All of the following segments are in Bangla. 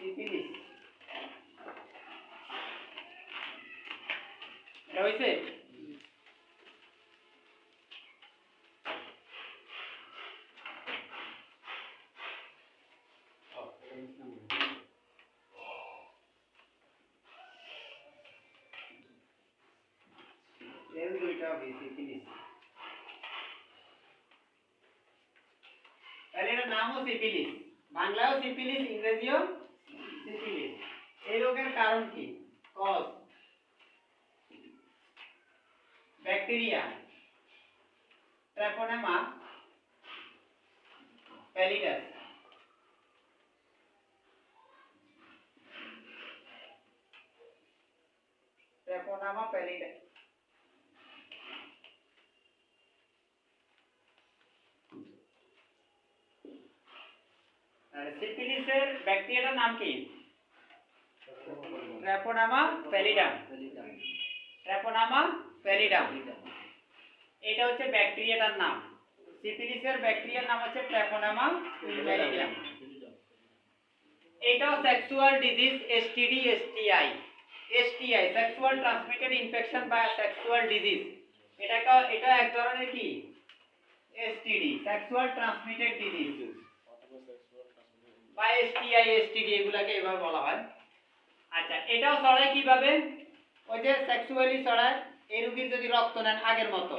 সিফিলিস এটা হইছে এর দুইটা হবে সিফিলিস তাহলে এর নামও সিফিলিস বাংলায়ও সিফিলিস ইংরেজিও সিফিলিস এই রোগের কারণ কি কজ ব্যাকটেরিয়া ট্রাইকোনামা প্যালিডাস ট্রাইকোনামা প্যালিডাস আর সিফিলিসের ব্যাকটেরিয়াটার নাম কি ট্রাইকোনামা প্যালিডাম ট্রাইকোনামা প্যালিডাম এটা হচ্ছে ব্যাকটেরিয়াটার নাম সিফিলিসের ব্যাকটেরিয়ার নাম হচ্ছে ট্রাইকোনামা প্যালিডাম এটাও sexual disease STD STI STI sexual transmitted infection বা সেক্সুয়াল ডিজিজ এটা এক ধরনের কি এসটিডি সেক্সুয়াল ট্রান্সমিটেড ডিজিজ বা এসটিআই এসটিডি এগুলাকে এভাবে বলা হয় আচ্ছা এটাও ছড়ায় কিভাবে ওই যে সেক্সুয়ালি ছড়ায় এই রোগীর যদি রক্ত নেন আগের মতো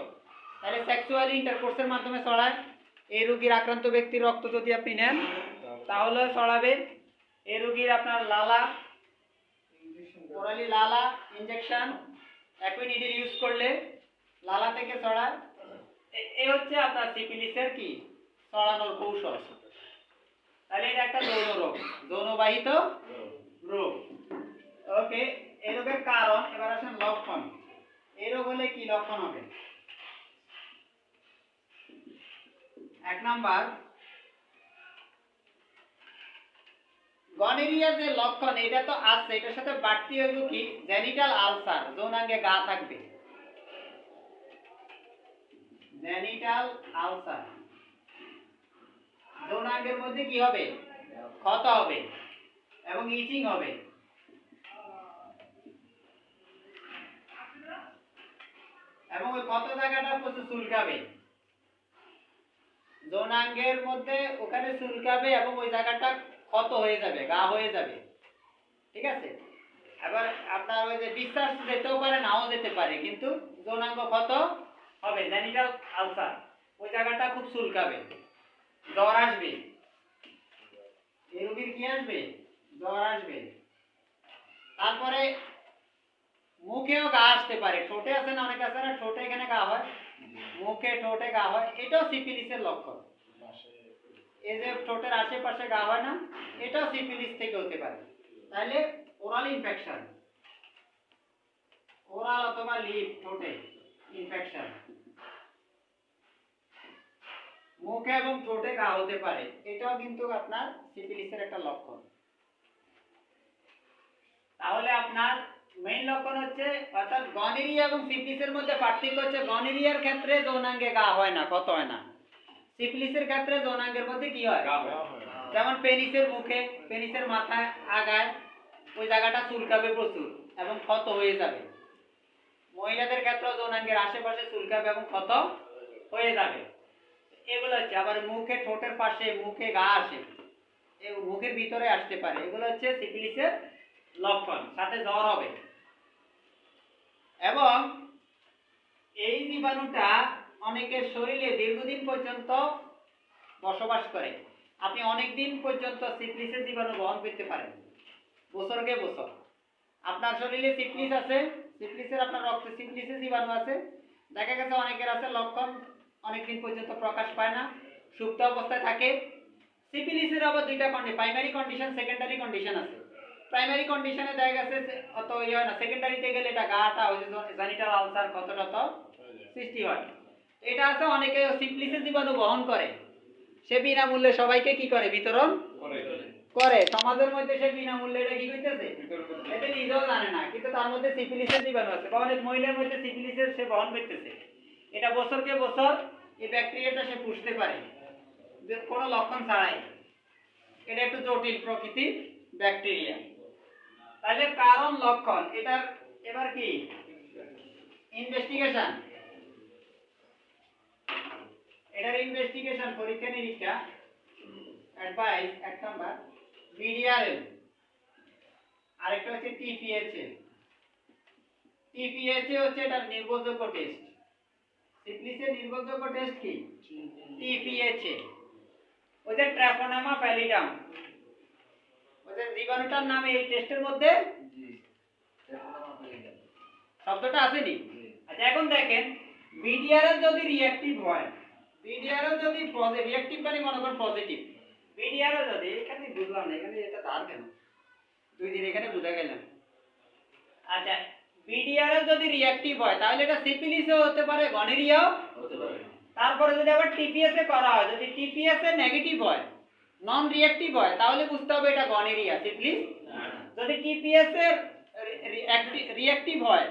তাহলে সেক্সুয়ালি ইন্টারকোর্সের মাধ্যমে ছড়ায় এই রোগীর আক্রান্ত ব্যক্তির রক্ত যদি আপনি নেন তাহলে ছড়াবে এই রোগীর আপনার লালা ওরালি লালা ইনজেকশন একই নিডল ইউজ করলে লালা থেকে ছড়ায় এই হচ্ছে আপনার সিফিলিসের কি ছড়ানোর কৌশল তাহলে এটা একটা যৌন রোগ যৌনবাহিত রোগ ওকে এই রোগের কারণ এবার আসেন লক্ষণ এই রোগ হলে কি লক্ষণ হবে এক নাম্বার গনোরিয়া যে লক্ষণ এটা তো আছে এটার সাথে বাড়তি হইব কি জেনিটাল আলসার যৌনাঙ্গে ঘা থাকবে জেনিটাল আলসার যৌনাঙ্গের মধ্যে কি হবে ক্ষত হবে এবং ইচিং হবে এবং ওই ক্ষত জায়গাটা প্রচুর চুলকাবে যৌনাঙ্গের মধ্যে ওখানে চুলকাবে এবং ওই জায়গাটা ক্ষত হয়ে যাবে ঘা হয়ে যাবে ঠিক আছে এবার আপনার ওই যে ডিসচার্জ যেতেও পারে নাও যেতে পারে কিন্তু যৌনাঙ্গ ক্ষত হবে জেনিটাল আলসার ওই জায়গাটা খুব চুলকাবে জ্বর আসবে এই রোগীর কি আসবে জ্বর আসবে তারপরে মুখেও ঘা আসতে পারে ঠোঁটে আছে না অনেক আছে না ঠোঁটে এখানে ঘা হয় মুখে ঠোঁটে ঘা হয় এটাও সিফিলিসের লক্ষণ এই যে ঠোঁটের আশেপাশে ঘা হয় না এটাও সিফিলিস থেকে হতে পারে তাহলে ওরাল ইনফেকশন ওরাল অথবা লিপ ঠোঁটে ইনফেকশন মুখে এবং ঠোঁটে ঘা হতে পারে এটাও কিন্তু আপনার সিফিলিসের একটা লক্ষণ তাহলে আপনার মেইন লক্ষণ হচ্ছে অর্থাৎ গনোরিয়া এবং সিফিলিসের মধ্যে পার্থক্য হচ্ছে গনোরিয়ার ক্ষেত্রে যৌনাঙ্গে ঘা হয় না ক্ষত হয় না সিফিলিসের ক্ষেত্রে যৌনাঙ্গের মধ্যে কি হয় যেমন পেনিসের মুখে পেনিসের মাথায় আগায় ওই জায়গাটা চুলকাবে প্রচুর এবং ক্ষত হয়ে যাবে মহিলাদের ক্ষেত্রে যৌনাঙ্গের আশেপাশে চুলকাবে এবং ক্ষত হয়ে যাবে এগুলো হচ্ছে আবার মুখে ঠোঁটের পাশে মুখে ঘা আসে মুখের ভিতরে আসতে পারে এগুলো হচ্ছে সিফিলিসের লক্ষণ সাথে জ্বর হবে এবং এই জীবাণুটা অনেকের শরীরে দীর্ঘদিন পর্যন্ত বসবাস করে আপনি অনেক দিন পর্যন্ত সিফিলিসের জীবাণু বহন করতে পারেন বছরকে বছর আপনার শরীরে সিফিলিস আছে সিফিলিসের আপনার রক্তে সিফিলিসের জীবাণু আছে দেখা গেছে অনেকের আছে লক্ষণ অনেকদিন পর্যন্ত প্রকাশ পায় না সুপ্ত অবস্থায় থাকে সিফিলিসের আবার দুইটা প্রাইমারি কন্ডিশন সেকেন্ডারি কন্ডিশন আছে প্রাইমারি কন্ডিশনে দেখা গেছে অত ইয়ে হয় না সেকেন্ডারিতে গেলে এটা গাটা ওই যে জেনিটাল আলসার কতটা তো সৃষ্টি হয় এটা আছে অনেকে সিফিলিসের জীবাণু বহন করে সে বিনামূল্যে সবাইকে কি করে বিতরণ করে সমাজের মধ্যে সে বিনামূল্যে এটা কি করতেছে এটা নিজেও জানে না কিন্তু তার মধ্যে সিফিলিসের জীবাণু আছে বা অনেক মহিলার মধ্যে সিফিলিসের সে বহন করতেছে এটা বছরকে বছর এই ব্যাকটেরিয়াটা সে পুষতে পারে যে কোনো লক্ষণ ছাড়াই এটা একটু জটিল প্রকৃতির ব্যাকটেরিয়া। তাহলে কারণ লক্ষণ এটার এবার কি ইনভেস্টিগেশন, এটার ইনভেস্টিগেশন পরীক্ষা নিরীক্ষা অ্যাডভাইস এক নাম্বার, বিডিআরএল, আরেকটা হচ্ছে টিপিএইচএ। টিপিএইচএ হচ্ছে এটা নির্ভরযোগ্য টেস্ট। সিফিলিসের নির্ভরযোগ্য টেস্ট কি টিপিএইচএ। ওই যে ট্রাকোনামা প্যালিডাম, ওই যে জীবাণুটার নাম এই টেস্টের মধ্যে শব্দটা আসেনি। আচ্ছা এখন দেখেন বিডিআরএল যদি রিঅ্যাক্টিভ হয়, বিডিআরএল যদি রিঅ্যাক্টিভ মানে মনে করেন পজিটিভ, বিডিআরএল যদি এখানে বুঝলাম না, এখানে এটা ধার কেন দুই দিন এখানে বুঝা গেল। আচ্ছা বিডিআরএল যদি রিঅ্যাক্টিভ হয় তাহলে এটা সিফিলিসও হতে পারে, গনোরিয়াও হতে পারে। তারপরে যদি আবার টিপিএস এ করা হয়, যদি টিপিএস এ নেগেটিভ হয়, নন রিঅ্যাক্টিভ হয়, তাহলে বুঝতে হবে এটা গনোরিয়া, সিফিলিস। যদি টিপিএস এর রিঅ্যাক্টিভ হয়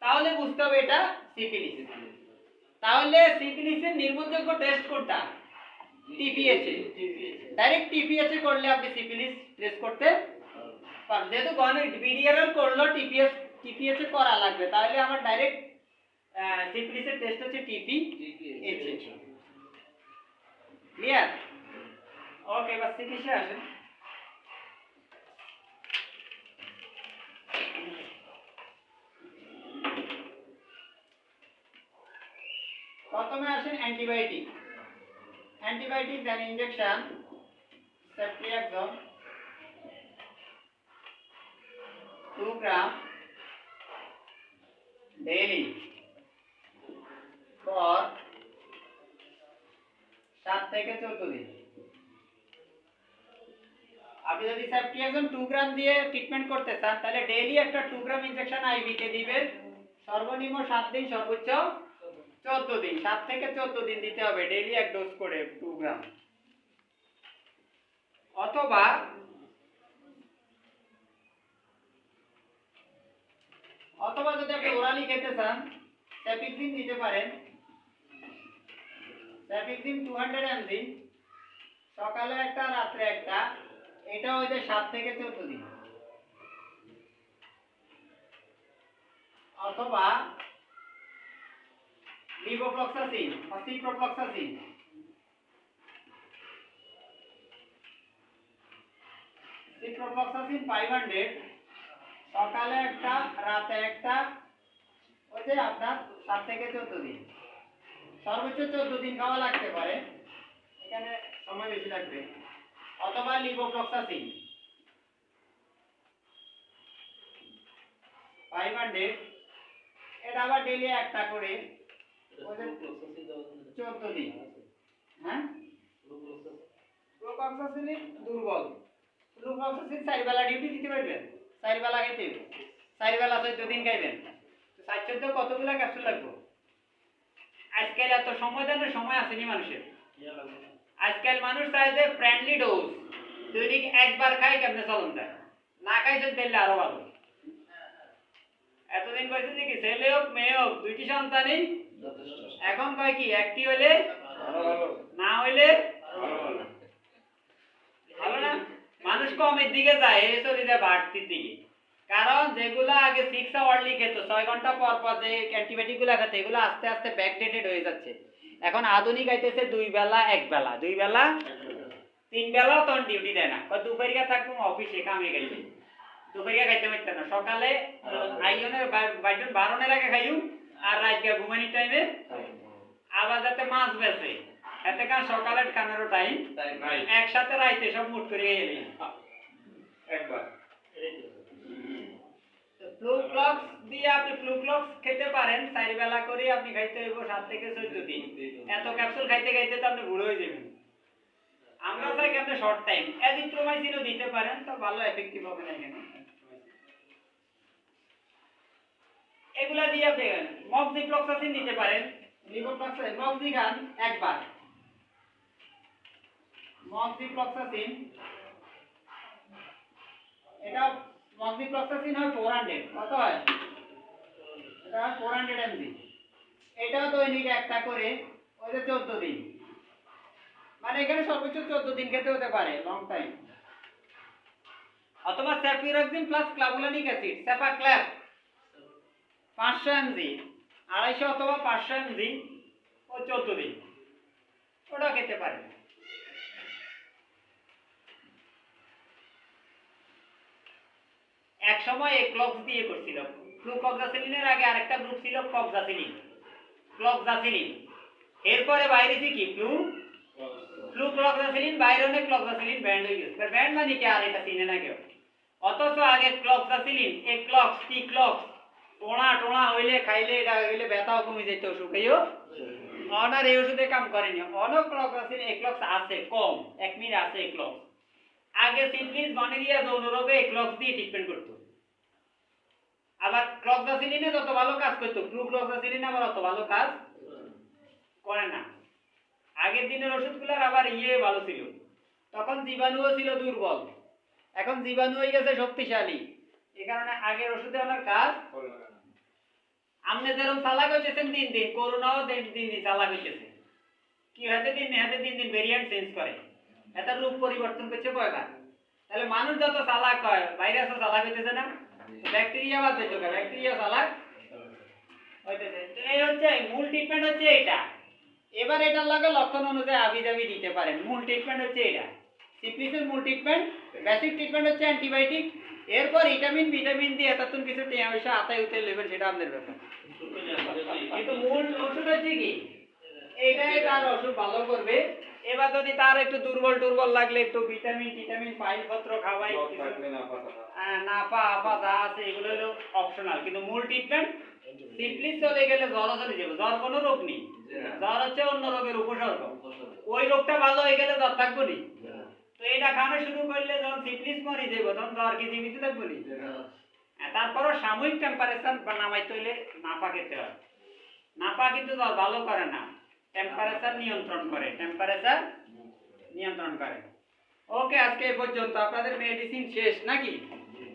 তাহলে বুঝতে হবে এটা সিফিলিস। তাহলে সিফিলিসের নির্ভরযোগ্য টেস্ট কোনটা টিপিএইচ। ডাইরেক্ট টিপিএইচ এ করলে আপনি সিফিলিস টেস্ট করতে পারবেন। যেহেতু বিডিআরএল করলো টিপিএইচ এ করা লাগবে, তাহলে আমার ডাইরেক্ট সিফিলিসের টেস্ট হচ্ছে টিপিএইচ। ক্লিয়ার? ওকে, এবার সিফিলিসে আসেন। প্রথমে আসেন অ্যান্টিবায়োটিক। অ্যান্টিবায়োটিক দেন injection ceftriaxone 2 gram daily for 7 থেকে 14 দিন। আপনি যদি সেফট্রিয়াক্সন 2 গ্রাম দিয়ে ট্রিটমেন্ট করতে চান তাহলে ডেইলি একটা 2 গ্রাম ইনজেকশন আইভি কে দিবেন, সর্বনিম্ন 7 দিন, সর্বোচ্চ 14 দিন, 7 থেকে 14 দিন দিতে হবে ডেইলি এক ডোজ করে 2 গ্রাম। অথবা যদি আপনি ওরালি খেতে চান সেফিক্সিন দিতে পারেন। সেফিক্সিন 200 mg, সকালে একটা রাত্রে একটা, এটা হই যে 7 থেকে 14 দিন। অথবা লিভোফ্লক্সাসিন বা সিপ্রোফ্লক্সাসিন, সিপ্রোফ্লক্সাসিন 500, সকালে একটা রাতে একটা, ওই যে আপনার 7 থেকে 14 দিন, সর্বোচ্চ 14 দিন খাওয়া লাগতে পারে, এখানে সময় বেশি লাগবে। অথবা লিভোফ্লক্সাসিন 500, এটা আবার ডেইলি একটা করে, ওই যে 14 দিন। হ্যাঁ, ফ্লুক্লোক্সাসিন দুর্বল। ফ্লুক্লোক্সাসিন 4 বেলা ডিউটি দিতে পারবেন, 4 বেলা খাইতে, 4 বেলা 14 দিন খাইবেন, 4 কতগুলা ক্যাপসুল লাগবে? আজকাল এত সময় দেন, সময় আসেনি মানুষের। আজকাল মানুষ চায় যে ফ্রেন্ডলি ডোজ, দৈনিক একবার খাই কেমনে চলন যায়, না খাইছেন তাহলে আরো ভালো। এতদিন কইছে যে কি ছেলে হোক মেয়ে হোক দুইটি সন্তানই এখন কয় কি একটি হইলে ভালো, না হইলে ভালো না। মানুষ কমের দিকে যায়, এই চলে যায় বাড়তির দিকে। কারণ যেগুলা আগে 6 আওয়ারলি খেত, 6 ঘন্টা পর পর যে অ্যান্টিবায়োটিক গুলা খেত, এগুলো আস্তে আস্তে ব্যাকডেটেড হয়ে যাচ্ছে। এখন আধুনিক আইতেছে 2 বেলা 1 বেলা, 2 বেলা 3 বেলাও তখন ডিউটি দেয় না, দুপুরিয়া থাকবো অফিসে কামে গেছে, দুপুরিয়া খাইতে পারতে না, সকালে আইনের বাইটন বারণের আগে খাইও, আর রাত ঘুমানির টাইমে আবার যাতে মাছ বেছে, এতে কারণ সকালে খানারও টাইম একসাথে রাইতে সব মুট করে এলি একবার। ফ্লুক্লক্স দিয়ে আপনি ফ্লুক্লক্স খেতে পারেন, 4 বেলা করে আপনি খাইতে হইব 7 থেকে 14 দিন। এত ক্যাপসুল খাইতে খাইতে তো আপনি বুড়ো হয়ে যাবেন। আমরা চাই কি আপনি শর্ট টাইম এজিথ্রোমাইসিনও দিতে পারেন, তো ভালো এফেক্টিভ হবে না এখানে। এগুলা দিয়ে আপনি মক্সিফ্লক্সাসিন দিতে পারেন, লিভোফ্লক্সাসিন, মক্সিগান একবার, মক্সিফ্লক্সাসিন, এটা মক্সিফ্লক্সাসিন হয় 400, কত হয় এটা 400 mg, এটাও দৈনিক একটা করে, ওই যে 14 দিন, মানে এখানে সর্বোচ্চ 14 দিন খেতে হতে পারে, লং টাইম। অথবা সেফিউরাক্সিন প্লাস ক্লাভুলানিক অ্যাসিড সেফাক্ল্যাপ 500 এমজি 250 অথবা 500 এমজি ও 14 দিন ওটা খেতে পারেন। এক সময় ক্লক্স দিয়ে করছিল ফ্লুকক্সাসিলিনের আগে আরেকটা গ্রুপ ছিল ক্লক্সাসিলিন এরপরে বাইরেছে কি ফ্লুক্লক্সাসিলিন বাইরে অনেক ক্লক্সাসিলিন ব্যান্ড হয়ে গেছে ব্যান্ড মানে কি আর এটা চিনে না কেউ। অথচ আগে ক্লক্সাসিলিন ক্লক্স টি ক্লক্স টোনা টোনা হইলে খাইলে এটা হইলে ব্যথাও কমে যেত ওষুধেও অনার এই ওষুধে কাম করেনি। ক্লক্সাসিলিন ক্লক্স আছে কম 1 মিনিট আছে ক্লক্স আগে সিফিলিস গনোরিয়া যৌন রোগে ক্লক্স দিয়ে ট্রিটমেন্ট করতো। আবার ক্লক্সাসিলিনে যত ভালো কাজ করতো ফ্লুক্লক্সাসিলিন আবার অত ভালো কাজ করে না। আগের দিনের ওষুধগুলোর আবার ভালো ছিল, তখন জীবাণুও ছিল দুর্বল, এখন জীবাণু হয়ে গেছে শক্তিশালী, এই কারণে আগের ওষুধে অনেক কাজ আমনে যেরকম চালাক হইতেছেন দিন দিন করোনাও দিন দিন চালাক হইতেছে। কি হাতে দিন ভেরিয়েন্ট চেঞ্জ করে, এটা রূপ পরিবর্তন করছে কয়বার। তাহলে মানুষ যত চালাক হয় ভাইরাসও চালাক হইতেছে না, ব্যাকটেরিয়া বাদ দিতে হবে, ব্যাকটেরিয়া চালাক হইতেছে। এই হচ্ছে মূল ট্রিটমেন্ট হচ্ছে এটা। এবার এটার লাগে লক্ষণ অনুযায়ী আবিজাবি দিতে পারেন। মূল ট্রিটমেন্ট হচ্ছে এটা, সিফিলিসের মূল ট্রিটমেন্ট। বেসিক ট্রিটমেন্ট হচ্ছে অ্যান্টিবায়োটিক, এরপর ভিটামিন দিয়ে এতক্ষণ কিছু টিয়ামশা আতায় উঠে নেবেন, সেটা আপনাদের ব্যাপার। কিন্তু মূল ওষুধ হচ্ছে কি এটাই তার অসুখ ভালো করবে। এবার যদি তার একটু দুর্বল লাগলে একটু ভিটামিন ফাইল পত্র খাওয়াই, নাফা আপা যা আছে এগুলো হলো অপশনাল, কিন্তু মূল ট্রিটমেন্ট সিফিলিস চলে গেলে জ্বরও চলে যাবে। জ্বর কোনো রোগ নেই, জ্বর হচ্ছে অন্য রোগের উপসর্গ। ওই রোগটা ভালো হয়ে গেলে জ্বর থাকবো নি। তো এটা খাওয়া শুরু করলে যখন সিফিলিস মরে যাবো তখন জ্বর কি জীবিত থাকবো নি। তারপরও সাময়িক টেম্পারেচার নামাইতে হইলে নাফা খেতে হয়। নাফা কিন্তু জ্বর ভালো করে না, টেম্পারেচার নিয়ন্ত্রণ করে। ওকে, আজকে এই পর্যন্ত। আপনাদের মেডিসিন শেষ নাকি?